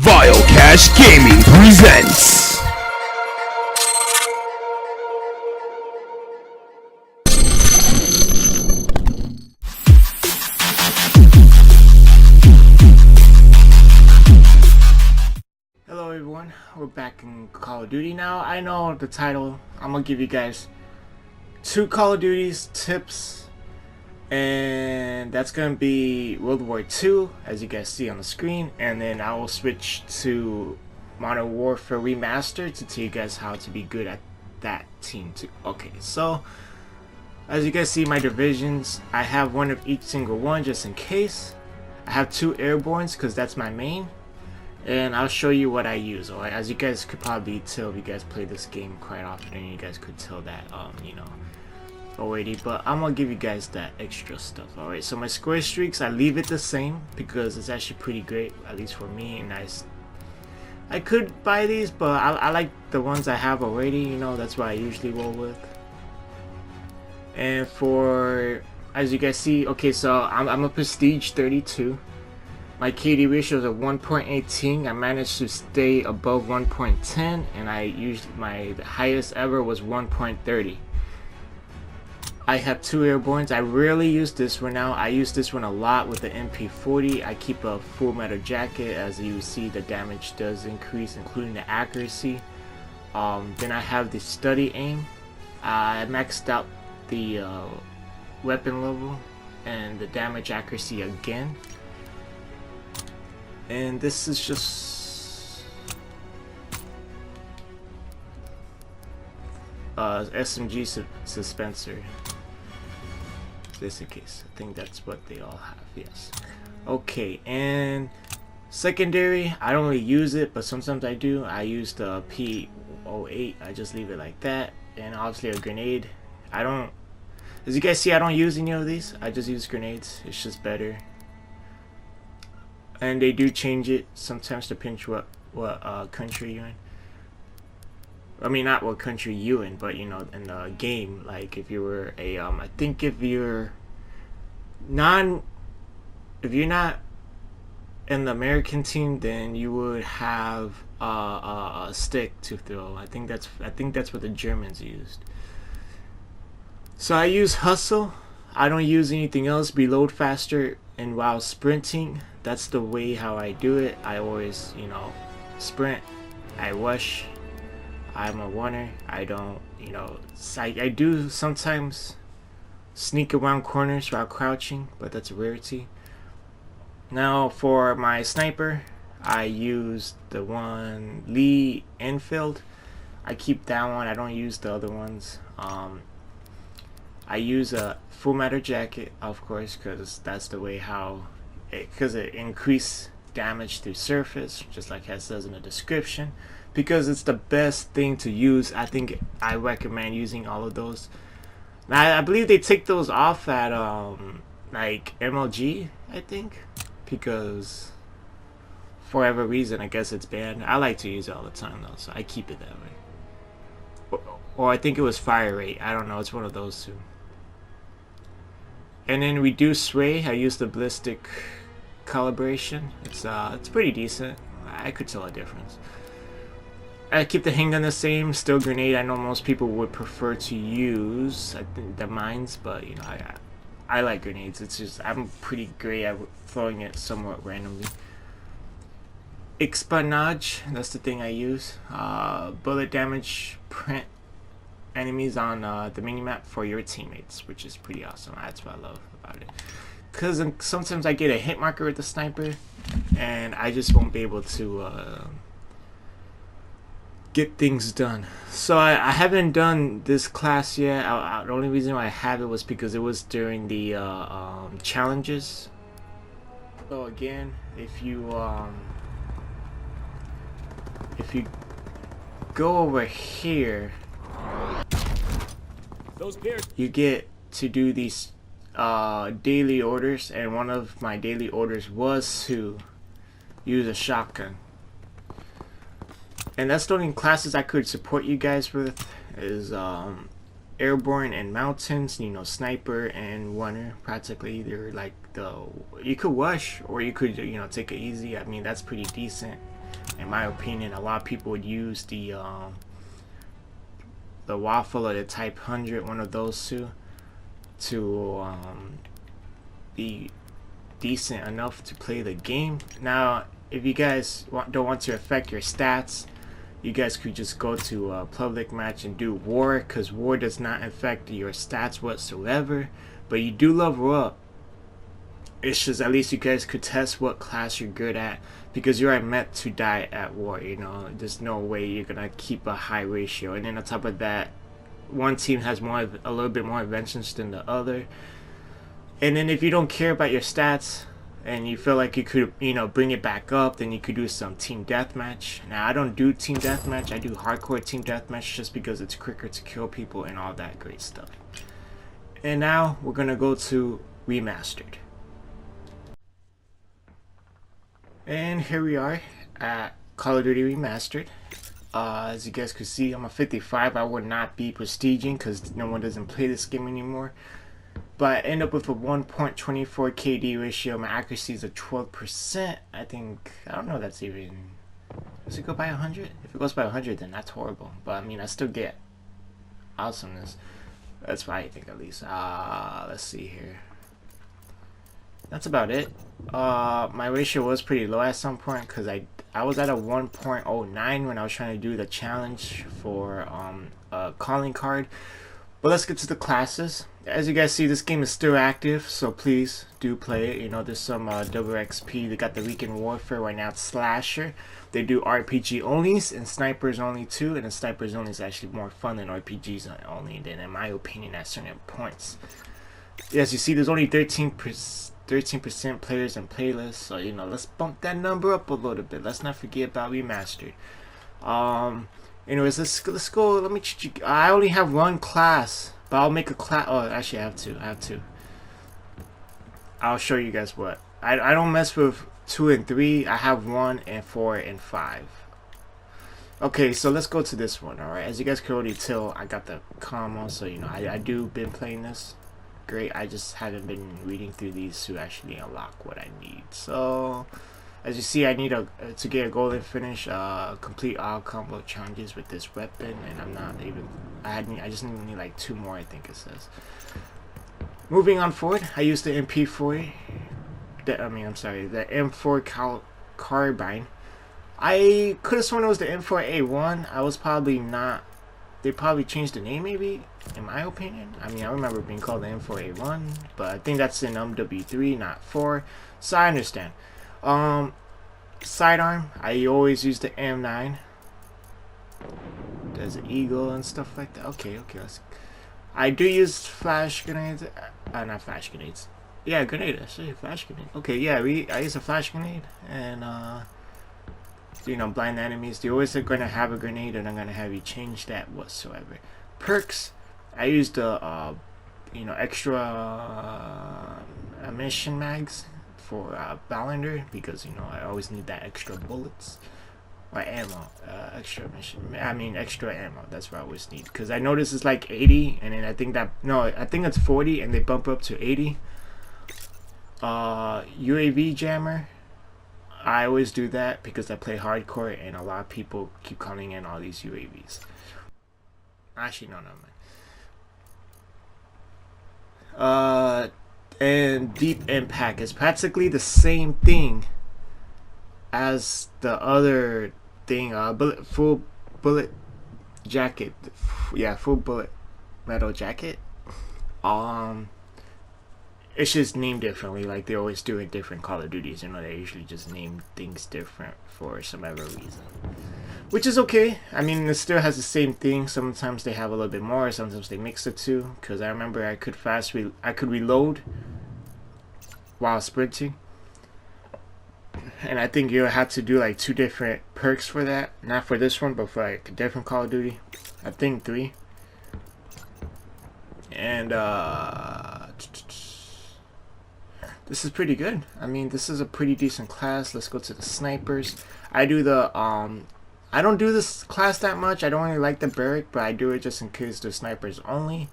Cash Gaming presents Hello everyone, we're back in Call of Duty now. I know the title. I'm gonna give you guys 2 Call of Duty's tips, and that's gonna be World War II, as you guys see on the screen, and then I will switch to Modern Warfare Remastered to tell you guys how to be good at that team too. Okay, so as you guys see my divisions, I have one of each single one just in case. I have 2 airbornes because that's my main. And I'll show you what I use. Alright, as you guys could probably tell if you guys play this game quite often, and you guys could tell that already, but I'm gonna give you guys that extra stuff. Alright, so my score streaks, I leave it the same because it's actually pretty great, at least for me, and I could buy these, but I like the ones I have already, that's what I usually roll with. And for, as you guys see, okay, so I'm a Prestige 32. My KD ratio is at 1.18. I managed to stay above 1.10, and I used the highest ever was 1.30. I have 2 airbornes. I rarely use this one now. I use this one a lot with the MP40. I keep a full metal jacket. As you see, the damage does increase, including the accuracy. Then I have the study aim. I maxed out the weapon level and the damage accuracy again. And this is just SMG suspensor, just in case. I think that's what they all have. Yes. Okay, and secondary, I don't really use it, but sometimes I do. I use the P08. I just leave it like that, and obviously a grenade. As you guys see, I don't use any of these. I just use grenades. It's just better. And they do change it sometimes to pinch what country you're in. I mean, not what country you in, but in the game. Like if you were a I think if you're not in the American team, then you would have a stick to throw. I think that's what the Germans used. So I use hustle. I don't use anything else. Reload faster, and while sprinting, that's the way how I do it. I always, sprint. I rush. I'm a runner. I don't, I do sometimes sneak around corners while crouching, but that's a rarity. Now for my sniper, I use the one Lee Enfield. I keep that one. I don't use the other ones. I use a full metal jacket, of course, because that's the way how because it increases damage to surface, just like it says in the description, because it's the best thing to use. I think I recommend using all of those. Now I believe they take those off at like MLG, I think, because for whatever reason I guess it's banned. I like to use it all the time though, so I keep it that way. Or I think it was fire rate. I don't know. It's one of those two. And then reduce sway, I use the ballistic calibration. It's pretty decent. I could tell a difference. I keep the handgun the same. Still grenade. I know most people would prefer to use the mines, but I like grenades. It's just I'm pretty great at throwing it somewhat randomly. Espionage, that's the thing I use. Bullet damage print enemies on the minimap for your teammates, which is pretty awesome. That's what I love about it, because sometimes I get a hit marker with the sniper and I just won't be able to get things done. So I haven't done this class yet. The only reason why I have it was because it was during the challenges. So again, if you go over here, you get to do these daily orders, and one of my daily orders was to use a shotgun. And that's the only classes I could support you guys with, is airborne and mountains, sniper and runner. Practically they're like you could rush, or you could take it easy. I mean, that's pretty decent. In my opinion, a lot of people would use the waffle or the Type 100, one of those two, to be decent enough to play the game. Now, if you guys don't want to affect your stats, you guys could just go to a public match and do war, because war does not affect your stats whatsoever. But you do level up. It's just at least you guys could test what class you're good at, because you are meant to die at war. You know, there's no way you're gonna keep a high ratio. And then on top of that, one team has a little bit more inventions than the other. And then if you don't care about your stats and you feel like you could, you know, bring it back up, then you could do some team deathmatch. Now, I don't do team deathmatch. I do hardcore team deathmatch just because it's quicker to kill people and all that great stuff. And now we're gonna go to remastered. And here we are at Call of Duty Remastered. As you guys could see, I'm a 55. I would not be prestiging because no one doesn't play this game anymore. But I end up with a 1.24 KD ratio. My accuracy is a 12%. I think, I don't know if that's even, does it go by 100? If it goes by 100, then that's horrible. But I mean, I still get awesomeness. That's what I think, at least. Let's see here. That's about it. My ratio was pretty low at some point because I was at a 1.09 when I was trying to do the challenge for a calling card. But let's get to the classes. As you guys see, this game is still active, so please do play it. You know, there's some double XP. They got the Weekend Warfare right now. It's Slasher. They do RPG onlys and snipers only too. And the snipers only is actually more fun than RPGs only. Then, in my opinion, at certain points. As you see, there's only 13% players and playlists. So you know, let's bump that number up a little bit. Let's not forget about remastered. Anyways, let's go. Let me. I only have one class. But I'll make a class. Oh, actually, I have two. I'll show you guys what. I don't mess with 2 and 3. I have 1 and 4 and 5. Okay, so let's go to this one. All right, as you guys can already tell, I got the comma, so you know I do been playing this. Great. I just haven't been reading through these to actually unlock what I need. So, as you see, I need to get a golden finish, complete all combo challenges with this weapon, and I'm not even. I just need like 2 more, I think it says. Moving on forward, I used the MP4. The M4 carbine. I could have sworn it was the M4A1. I was probably not. They probably changed the name, maybe, in my opinion. I mean, I remember being called the M4A1, but I think that's in MW3, not 4. So I understand. Sidearm, I always use the M9. There's an eagle and stuff like that. Okay. I do use flash grenades. Not flash grenades. Yeah, grenade. I say flash grenade. Okay, yeah, I use a flash grenade and you know, blind enemies. They always are gonna have a grenade, and I'm gonna have you change that whatsoever. Perks, I use the you know, extra ammunition mags for Ballander, because you know I always need that extra bullets or ammo, extra ammo. That's what I always need, because I know this is like 80, and then I think it's 40, and they bump up to 80. UAV jammer, I always do that because I play hardcore, and a lot of people keep calling in all these UAVs. Actually, no, man. And deep impact is practically the same thing as the other thing. Full bullet jacket. Yeah, full bullet metal jacket. It's just named differently, like they always do in different Call of Duties. You know, they usually just name things different for some other reason, which is okay. I mean, it still has the same thing. Sometimes they have a little bit more, sometimes they mix the two. Because I remember I could reload while sprinting, and I think you'll have to do like 2 different perks for that. Not for this one, but for like a different Call of Duty. I think 3. And this is pretty good. I mean, this is a pretty decent class. Let's go to the snipers. I do the I don't do this class that much. I don't really like the barrack, but I do it just in case they're snipers only.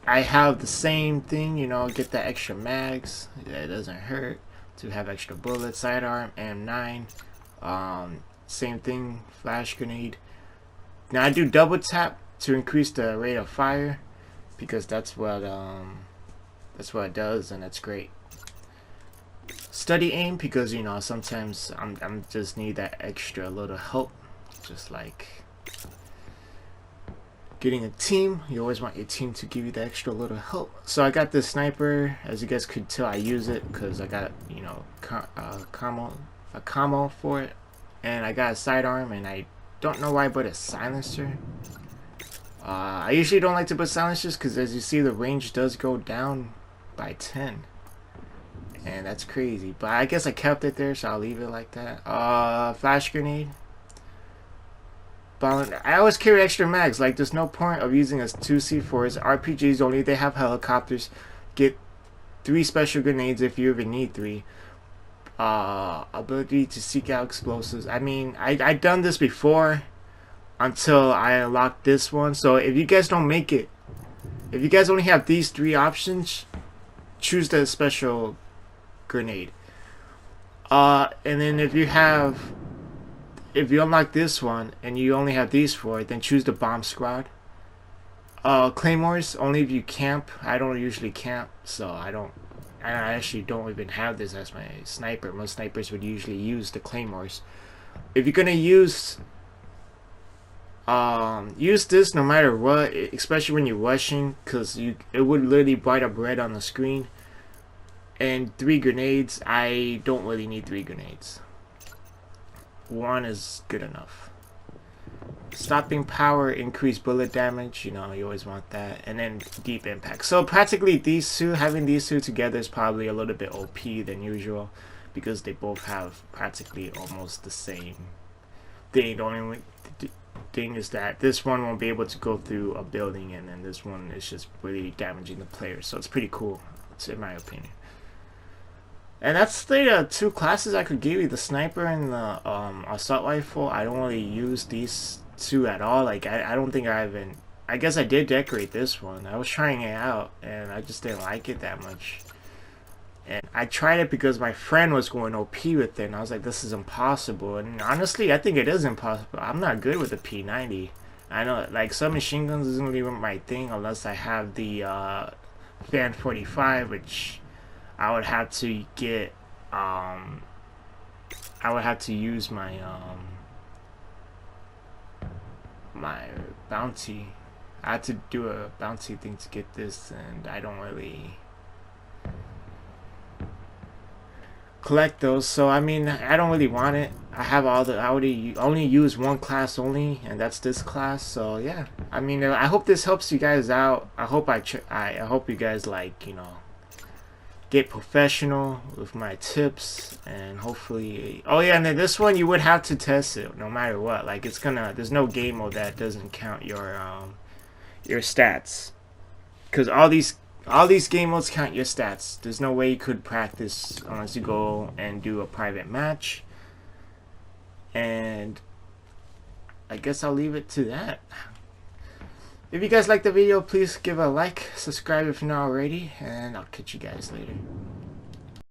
I have the same thing, you know, get that extra mags. Yeah, it doesn't hurt to have extra bullets. Sidearm, M9. Same thing, flash grenade. Now I do double tap to increase the rate of fire because that's what it does, and that's great. Study aim because you know sometimes I'm just need that extra little help, just like getting a team. You always want your team to give you the extra little help. So I got this sniper. As you guys could tell, I use it because I got, you know, a camo for it, and I got a sidearm, and I don't know why, but a silencer. I usually don't like to put silencers because, as you see, the range does go down by 10, and that's crazy. But I guess I kept it there, so I'll leave it like that. Flash grenade. I always carry extra mags. Like, there's no point of using a 2C4s. RPGs only, they have helicopters. Get 3 special grenades if you even need 3. Ability to seek out explosives. I mean, I done this before until I unlocked this one. So if you guys don't make it, if you guys only have these 3 options, choose the special grenade. And then if you unlock this one and you only have these 4, then choose the bomb squad. Claymores only if you camp. I don't usually camp, so I actually don't even have this as my sniper. Most snipers would usually use the claymores. If you're gonna use this no matter what, especially when you're rushing, because it would literally bright up red on the screen. And 3 grenades, I don't really need 3 grenades. 1 is good enough. Stopping power, increased bullet damage, you know, you always want that. And then deep impact. So practically these two, having these two together is probably a little bit OP than usual, because they both have practically almost the same thing. The only thing is that this one won't be able to go through a building, and then this one is just really damaging the player. So it's pretty cool, in my opinion. And that's the 2 classes I could give you, the sniper and the assault rifle. I don't really use these 2 at all. Like, I don't think I even... I guess I did decorate this one. I was trying it out, and I just didn't like it that much. And I tried it because my friend was going OP with it, and I was like, this is impossible. And honestly, I think it is impossible. I'm not good with the P90. I know, like, submachine guns isn't really my thing unless I have the Fan 45, which... I would have to get, I would have to use my, my bounty. I had to do a bounty thing to get this, and I don't really collect those, so I mean, I don't really want it. I have all the, I already only use 1 class only, and that's this class. So yeah, I mean, I hope this helps you guys out. I hope I hope you guys, like, you know, get professional with my tips, and hopefully... Oh yeah, and then this one you would have to test it no matter what. Like, it's gonna... There's no game mode that doesn't count your stats, because all these game modes count your stats. There's no way you could practice unless you go and do a private match. And I guess I'll leave it to that. If you guys liked the video, please give a like, subscribe if you're not already, and I'll catch you guys later.